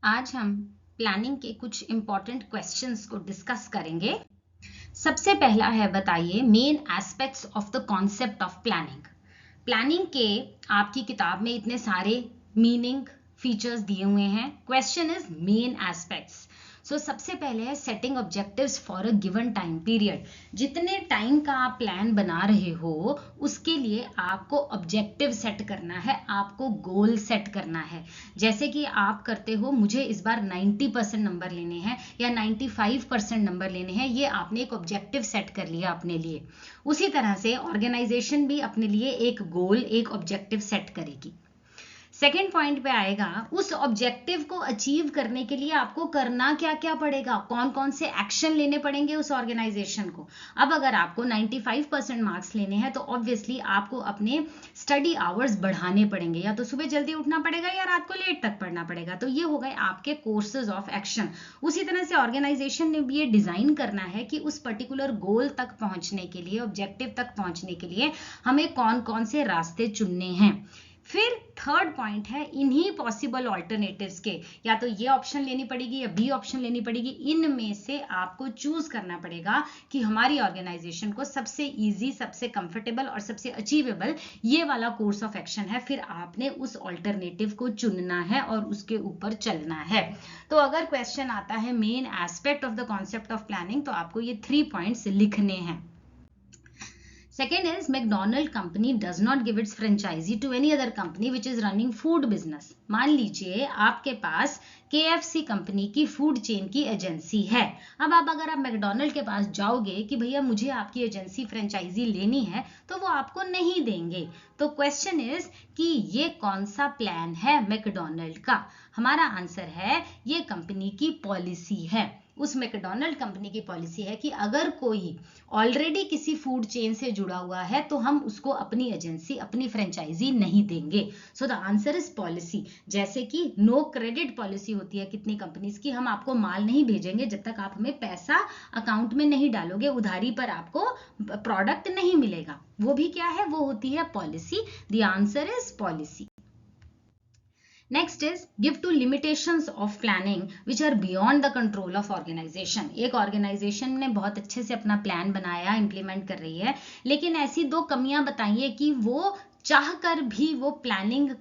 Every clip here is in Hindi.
आज हम प्लानिंग के कुछ इंपॉर्टेंट क्वेश्चंस को डिस्कस करेंगे। सबसे पहला है, बताइए main aspects of the concept of planning. Planning के आपकी किताब में इतने सारे मीनिंग फीचर्स दिए हुए हैं। Question is main aspects. So सबसे पहले है setting objectives for a given time period. जितने टाइम का आप प्लान बना रहे हो उसके लिए आपको ऑब्जेक्टिव सेट करना है, आपको गोल सेट करना है। जैसे कि आप करते हो, मुझे इस बार 90% नंबर लेने हैं या 95% नंबर लेने हैं, ये आपने एक ऑब्जेक्टिव सेट कर लिया अपने लिए। उसी तरह से ऑर्गेनाइजेशन भी अपने लिए एक गोल, एक ऑब्जेक्टिव सेट करेगी। सेकेंड पॉइंट पे आएगा, उस ऑब्जेक्टिव को अचीव करने के लिए आपको करना क्या क्या पड़ेगा, कौन कौन से एक्शन लेने पड़ेंगे उस ऑर्गेनाइजेशन को। अब अगर आपको 95% मार्क्स लेने हैं तो ऑब्वियसली आपको अपने स्टडी आवर्स बढ़ाने पड़ेंगे, या तो सुबह जल्दी उठना पड़ेगा या रात को लेट तक पढ़ना पड़ेगा। तो ये हो गए आपके कोर्सेज ऑफ एक्शन। उसी तरह से ऑर्गेनाइजेशन ने भी ये डिजाइन करना है कि उस पर्टिकुलर गोल तक पहुंचने के लिए, ऑब्जेक्टिव तक पहुंचने के लिए हमें कौन कौन से रास्ते चुनने हैं। फिर थर्ड पॉइंट है, इन्हीं पॉसिबल ऑल्टरनेटिव्स के, या तो ये ऑप्शन लेनी पड़ेगी या बी ऑप्शन लेनी पड़ेगी, इनमें से आपको चूज करना पड़ेगा कि हमारी ऑर्गेनाइजेशन को सबसे इजी, सबसे कंफर्टेबल और सबसे अचीवेबल ये वाला कोर्स ऑफ एक्शन है। फिर आपने उस ऑल्टरनेटिव को चुनना है और उसके ऊपर चलना है। तो अगर क्वेश्चन आता है main aspect of the concept of planning, तो आपको ये 3 पॉइंट्स लिखने हैं। Second is, McDonald company does not give its franchisee to any other company which is running food business. मान लीजिए आपके पास KFC कंपनी की फूड चेन की एजेंसी है। अब आप अगर आप मैकडोनल्ड के पास जाओगे कि भैया मुझे आपकी एजेंसी फ्रेंचाइजी लेनी है, तो वो आपको नहीं देंगे। तो क्वेश्चन इज कि ये कौन सा प्लान है मैकडोनल्ड का। हमारा आंसर है ये कंपनी की पॉलिसी है। उस मैकडोनल्ड कंपनी की पॉलिसी है कि अगर कोई ऑलरेडी किसी फूड चेन से जुड़ा हुआ है तो हम उसको अपनी एजेंसी, अपनी फ्रेंचाइजी नहीं देंगे। So the answer is policy. जैसे कि नो क्रेडिट पॉलिसी होती है कितनी कंपनीज की, हम आपको माल नहीं भेजेंगे जब तक आप हमें पैसा अकाउंट में नहीं डालोगे, उधारी पर आपको प्रोडक्ट नहीं मिलेगा। वो भी क्या है, वो होती है policy. The answer is policy. Next is, give to limitations of planning which are beyond the control of organization. एक ऑर्गेनाइजेशन ने बहुत अच्छे से अपना प्लान बनाया, इंप्लीमेंट कर रही है, लेकिन ऐसी 2 कमियां बताइए कि वो चाहकर भी वो प्लानिंग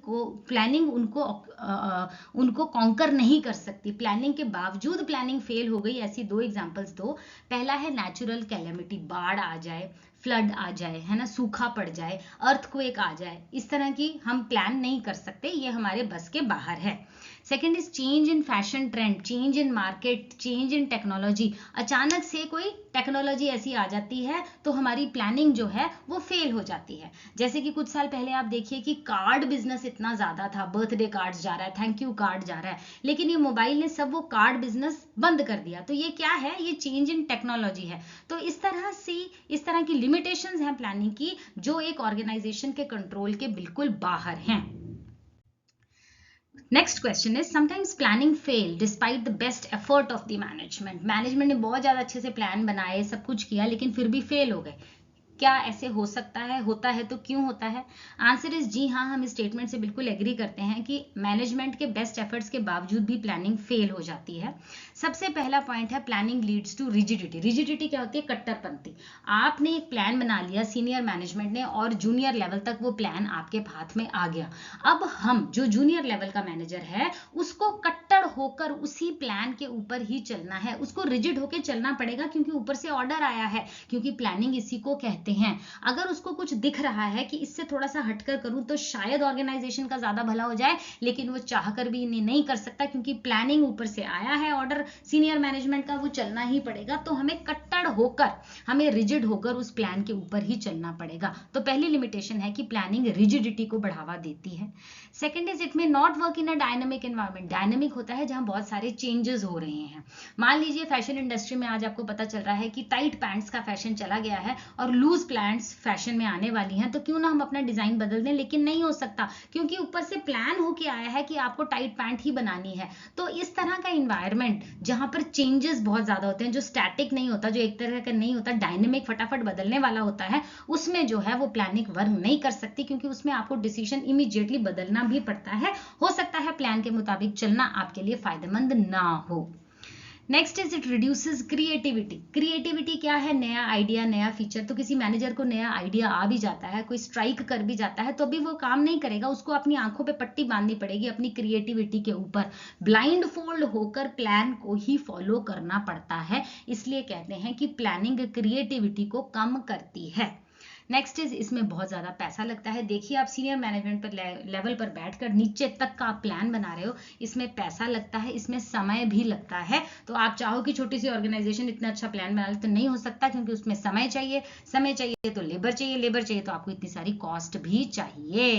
उनको कॉन्कर नहीं कर सकती, प्लानिंग के बावजूद प्लानिंग फेल हो गई। ऐसी 2 एग्जांपल्स दो। पहला है नेचुरल कैलेमिटी, बाढ़ आ जाए, फ्लड आ जाए, है ना, सूखा पड़ जाए, अर्थक्वेक आ जाए, इस तरह की हम प्लान नहीं कर सकते, ये हमारे बस के बाहर है। Second is change in fashion trend, change in market, change in technology. अचानक से कोई टेक्नोलॉजी ऐसी आ जाती है तो हमारी प्लानिंग जो है वो फेल हो जाती है। जैसे कि कुछ साल पहले आप देखिए कि कार्ड बिजनेस इतना ज्यादा था, बर्थडे कार्ड जा रहा है, थैंक यू कार्ड जा रहा है, लेकिन ये मोबाइल ने सब वो कार्ड बिजनेस बंद कर दिया। तो ये क्या है, ये चेंज इन टेक्नोलॉजी है। तो इस तरह की लिमिटेशंस हैं प्लानिंग की, जो एक ऑर्गेनाइजेशन के कंट्रोल के बिल्कुल बाहर हैं। Next question is, sometimes planning fail despite the best effort of the management. Management ने बहुत ज्यादा अच्छे से प्लान बनाए, सब कुछ किया, लेकिन फिर भी फेल हो गए। क्या ऐसे हो सकता है, होता है तो क्यों होता है? आंसर इज जी हाँ, हम इस स्टेटमेंट से बिल्कुल एग्री करते हैं कि मैनेजमेंट के बेस्ट एफर्ट्स के बावजूद भी प्लानिंग फेल हो जाती है। सबसे पहला पॉइंट है, planning leads to rigidity. Rigidity क्या होती है? कट्टरपंथी। आपने एक प्लान बना लिया सीनियर मैनेजमेंट ने, और जूनियर लेवल तक वो प्लान आपके हाथ में आ गया। अब हम जो जूनियर लेवल का मैनेजर है उसको कट्टर होकर उसी प्लान के ऊपर ही चलना है, उसको रिजिड होकर चलना पड़ेगा, क्योंकि ऊपर से ऑर्डर आया है, क्योंकि प्लानिंग इसी को कहते हैं। अगर उसको कुछ दिख रहा है कि इससे थोड़ा सा हटकर करूं तो शायद ऑर्गेनाइजेशन का ज्यादा भला हो जाए, लेकिन वो चाहकर भी नहीं कर सकता, क्योंकि प्लानिंग ऊपर से आया है, ऑर्डर सीनियर मैनेजमेंट का, वो चलना ही पड़ेगा। तो हमें कट्टर होकर, हमें रिजिड होकर उस प्लान के ऊपर ही चलना पड़ेगा। तो पहली लिमिटेशन है कि प्लानिंग रिजिडिटी को बढ़ावा देती है। Second is, it may not work in a dynamic environment. Dynamic होता है जहां बहुत सारे चेंजेस हो रहे हैं। मान लीजिए फैशन इंडस्ट्री में आज आपको पता चल रहा है कि टाइट पैंट्स का फैशन चला गया है और लूज पैंट्स फैशन में आने वाली हैं, तो क्यों ना हम अपना डिजाइन बदल दें, लेकिन नहीं हो सकता, क्योंकि ऊपर से प्लान होके आया है कि आपको टाइट पैंट ही बनानी है। तो इस तरह का इन्वायरमेंट जहां पर चेंजेस बहुत ज्यादा होते हैं, जो स्टैटिक नहीं होता, जो एक तरह का नहीं होता, डायनेमिक फटाफट बदलने वाला होता है, उसमें जो है वो प्लानिंग वर्क नहीं कर सकती, क्योंकि उसमें आपको डिसीजन इमीडिएटली बदलना भी पड़ता है। हो सकता है प्लान के मुताबिक चलना आपके लिए लिए फायदेमंद ना हो। Next is it reduces creativity. Creativity क्या है? नया आइडिया, नया फीचर। तो किसी मैनेजर को नया आइडिया आ भी जाता है, कोई स्ट्राइक कर भी जाता है, तो भी वो काम नहीं करेगा, उसको अपनी आंखों पे पट्टी बांधनी पड़ेगी अपनी क्रिएटिविटी के ऊपर। ब्लाइंड फोल्ड होकर प्लान को ही फॉलो करना पड़ता है, इसलिए कहते हैं कि प्लानिंग क्रिएटिविटी को कम करती है। नेक्स्ट इज इसमें बहुत ज्यादा पैसा लगता है। देखिए आप सीनियर मैनेजमेंट पर लेवल पर बैठकर नीचे तक का आप प्लान बना रहे हो, इसमें पैसा लगता है, इसमें समय भी लगता है। तो आप चाहो कि छोटी सी ऑर्गेनाइजेशन इतना अच्छा प्लान बना ले, तो नहीं हो सकता, क्योंकि उसमें समय चाहिए, समय चाहिए तो लेबर चाहिए, लेबर चाहिए तो आपको इतनी सारी कॉस्ट भी चाहिए।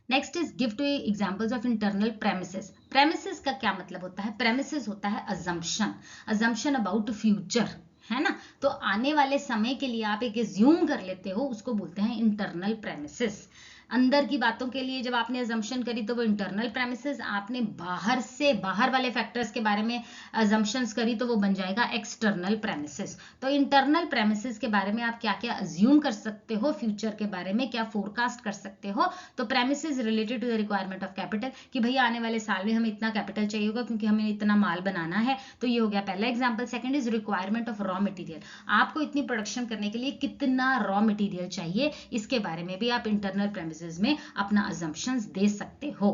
Next is give to examples of internal premises. Premises का क्या मतलब होता है? प्रेमिसेस होता है अजम्पशन, अजम्पशन अबाउट फ्यूचर, है ना। तो आने वाले समय के लिए आप एक एज्यूम कर लेते हो, उसको बोलते हैं इंटरनल प्रेमिसेस। अंदर की बातों के लिए जब आपने अजम्पशन करी तो वो इंटरनल प्रेमिसेस, आपने बाहर से, बाहर वाले फैक्टर्स के बारे में अजम्पशंस करी तो वो बन जाएगा एक्सटर्नल प्रेमिसेस। तो इंटरनल प्रेमिसेस के बारे में आप क्या क्या अज्यूम कर सकते हो, फ्यूचर के बारे में क्या फोरकास्ट कर सकते हो। तो premises related to the requirement of capital, कि भैया आने वाले साल में हमें इतना कैपिटल चाहिए होगा क्योंकि हमें इतना माल बनाना है, तो ये हो गया पहला example. Second is requirement of raw material, आपको इतनी प्रोडक्शन करने के लिए कितना रॉ मटेरियल चाहिए, इसके बारे में भी आप इंटरनल प्रेमिसेस में अपना assumptions दे सकते हो।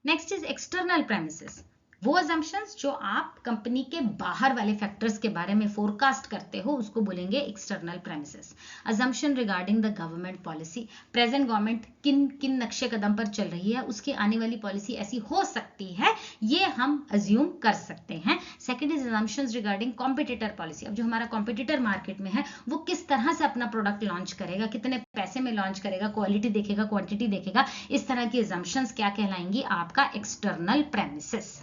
नेक्स्ट इज एक्सटर्नल प्रेमिसेस, वो assumptions जो आप कंपनी के बाहर वाले फैक्टर्स के बारे में फोरकास्ट करते हो, उसको बोलेंगे external premises. assumption regarding the government policy, present government किन किन नक्शे कदम पर चल रही है, उसकी आने वाली पॉलिसी ऐसी हो सकती है, ये हम अज्यूम कर सकते हैं। Second is assumptions regarding competitor policy, अब जो हमारा कॉम्पिटिटर मार्केट में है वो किस तरह से अपना प्रोडक्ट लॉन्च करेगा, कितने पैसे में लॉन्च करेगा, क्वालिटी देखेगा, क्वांटिटी देखेगा, इस तरह की assumptions क्या कहलाएंगी? आपका एक्सटर्नल प्रेमिसेस।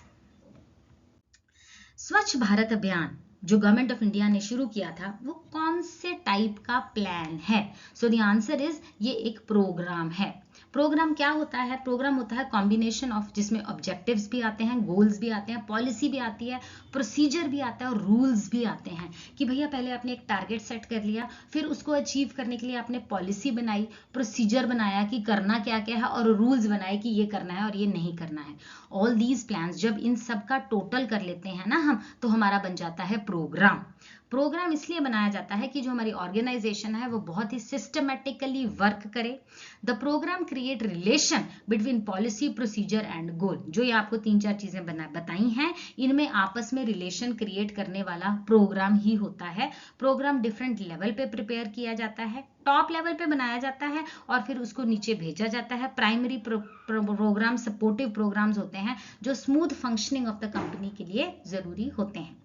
स्वच्छ भारत अभियान जो गवर्नमेंट ऑफ इंडिया ने शुरू किया था, वो कौन से टाइप का प्लान है? सो द आंसर इज ये एक प्रोग्राम है। प्रोग्राम क्या होता है? प्रोग्राम होता है कॉम्बिनेशन ऑफ, जिसमें ऑब्जेक्टिव्स भी आते हैं, गोल्स भी आते हैं, पॉलिसी भी आती है, प्रोसीजर भी आता है और रूल्स भी आते हैं। कि भैया पहले आपने एक टारगेट सेट कर लिया, फिर उसको अचीव करने के लिए आपने पॉलिसी बनाई, प्रोसीजर बनाया कि करना क्या क्या है, और रूल्स बनाए कि ये करना है और ये नहीं करना है। ऑल दीज प्लान्स जब इन सब का टोटल कर लेते हैं ना हम, तो हमारा बन जाता है प्रोग्राम। प्रोग्राम इसलिए बनाया जाता है कि जो हमारी ऑर्गेनाइजेशन है वो बहुत ही सिस्टमेटिकली वर्क करे। The programme create relation between policy, procedure and goal. जो ये आपको 3-4 चीजें बताई हैं, इनमें आपस में रिलेशन क्रिएट करने वाला प्रोग्राम ही होता है। प्रोग्राम डिफरेंट लेवल पे प्रिपेयर किया जाता है, टॉप लेवल पे बनाया जाता है और फिर उसको नीचे भेजा जाता है। प्राइमरी प्रोग्राम सपोर्टिव प्रोग्राम्स होते हैं जो smooth functioning of the company के लिए जरूरी होते हैं।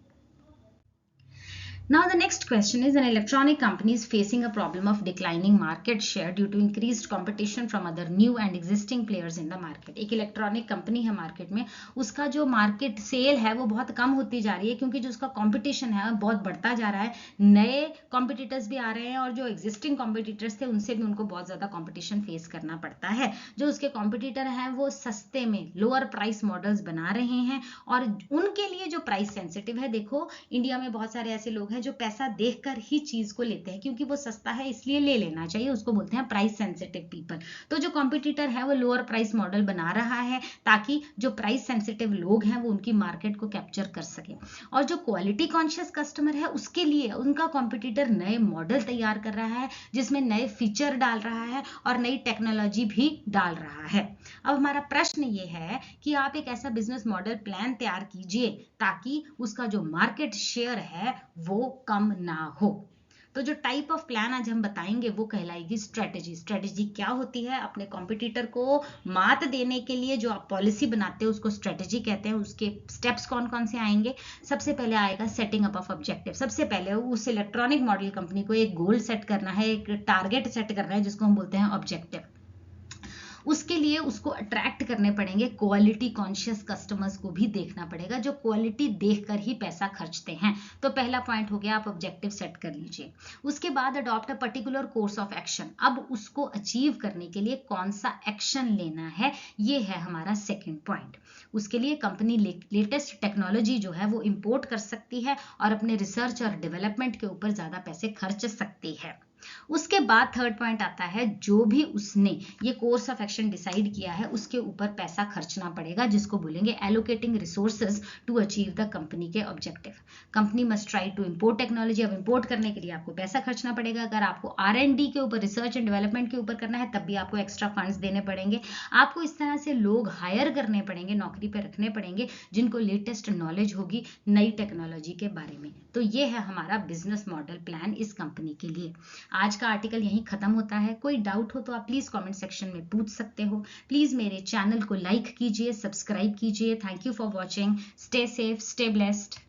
Now the next question is, an electronic company is facing a problem of declining market share due to increased competition from other new and existing players in the market. एक इलेक्ट्रॉनिक कंपनी है मार्केट में, उसका जो मार्केट सेल है वो बहुत कम होती जा रही है क्योंकि जो उसका कंपटीशन है बहुत बढ़ता जा रहा है। नए कॉम्पिटिटर्स भी आ रहे हैं और जो एग्जिस्टिंग कॉम्पिटिटर्स थे उनसे भी उनको बहुत ज्यादा कॉम्पिटिशन फेस करना पड़ता है। जो उसके कॉम्पिटिटर हैं वो सस्ते में लोअर प्राइस मॉडल्स बना रहे हैं और उनके लिए जो प्राइस सेंसिटिव है, देखो इंडिया में बहुत सारे ऐसे लोग हैं जो पैसा देखकर ही चीज को लेते हैं क्योंकि वो सस्ता है इसलिए ले लेना चाहिए, उसको बोलते हैं प्राइस सेंसिटिव पीपल। तो जो कॉम्पिटिटर है वो लोअर प्राइस मॉडल बना रहा है ताकि जो प्राइस सेंसिटिव लोग हैं वो उनकी मार्केट को कैप्चर कर सके। और जो क्वालिटी कॉन्शियस कस्टमर है उसके लिए उनका कॉम्पिटिटर नए मॉडल तैयार कर रहा है जिसमें नए फीचर डाल रहा है और नई टेक्नोलॉजी भी डाल रहा है। अब हमारा प्रश्न ये है कि आप एक ऐसा बिजनेस मॉडल प्लान तैयार कीजिए ताकि उसका जो मार्केट शेयर है वो कम ना हो। तो जो टाइप ऑफ प्लान आज हम बताएंगे वो कहलाएगी स्ट्रेटेजी। स्ट्रेटेजी क्या होती है? अपने कॉम्पिटिटर को मात देने के लिए जो आप पॉलिसी बनाते हो उसको स्ट्रेटेजी कहते हैं। उसके स्टेप्स कौन कौन से आएंगे? सबसे पहले आएगा सेटिंग अप ऑफ ऑब्जेक्टिव। सबसे पहले उस इलेक्ट्रॉनिक मॉडल कंपनी को एक गोल सेट करना है, एक टारगेट सेट करना है जिसको हम बोलते हैं ऑब्जेक्टिव। उसके लिए उसको अट्रैक्ट करने पड़ेंगे क्वालिटी कॉन्शियस कस्टमर्स को भी देखना पड़ेगा जो क्वालिटी देखकर ही पैसा खर्चते हैं। तो पहला पॉइंट हो गया, आप ऑब्जेक्टिव सेट कर लीजिए। उसके बाद adopt a particular course of action. अब उसको अचीव करने के लिए कौन सा एक्शन लेना है, ये है हमारा सेकेंड पॉइंट। उसके लिए कंपनी लेटेस्ट टेक्नोलॉजी जो है वो इंपोर्ट कर सकती है और अपने रिसर्च और डेवलपमेंट के ऊपर ज्यादा पैसे खर्च सकती है। उसके बाद थर्ड पॉइंट आता है, जो भी उसने ये कोर्स ऑफ एक्शन डिसाइड किया है उसके ऊपर पैसा खर्चना पड़ेगा, जिसको बोलेंगे allocating resources to achieve the company के objective. Company must try to import technology. अब इंपोर्ट करने के लिए आपको पैसा खर्चना पड़ेगा। अगर आपको R&D के ऊपर, रिसर्च एंड डेवलपमेंट के ऊपर करना है, तब भी आपको एक्स्ट्रा फंड्स देने पड़ेंगे। आपको इस तरह से लोग हायर करने पड़ेंगे, नौकरी पे रखने पड़ेंगे, जिनको लेटेस्ट नॉलेज होगी नई टेक्नोलॉजी के बारे में। तो ये है हमारा बिजनेस मॉडल प्लान इस कंपनी के लिए। आज का आर्टिकल यहीं खत्म होता है। कोई डाउट हो तो आप प्लीज कमेंट सेक्शन में पूछ सकते हो। प्लीज मेरे चैनल को लाइक कीजिए, सब्सक्राइब कीजिए। Thank you for watching. Stay safe, stay blessed.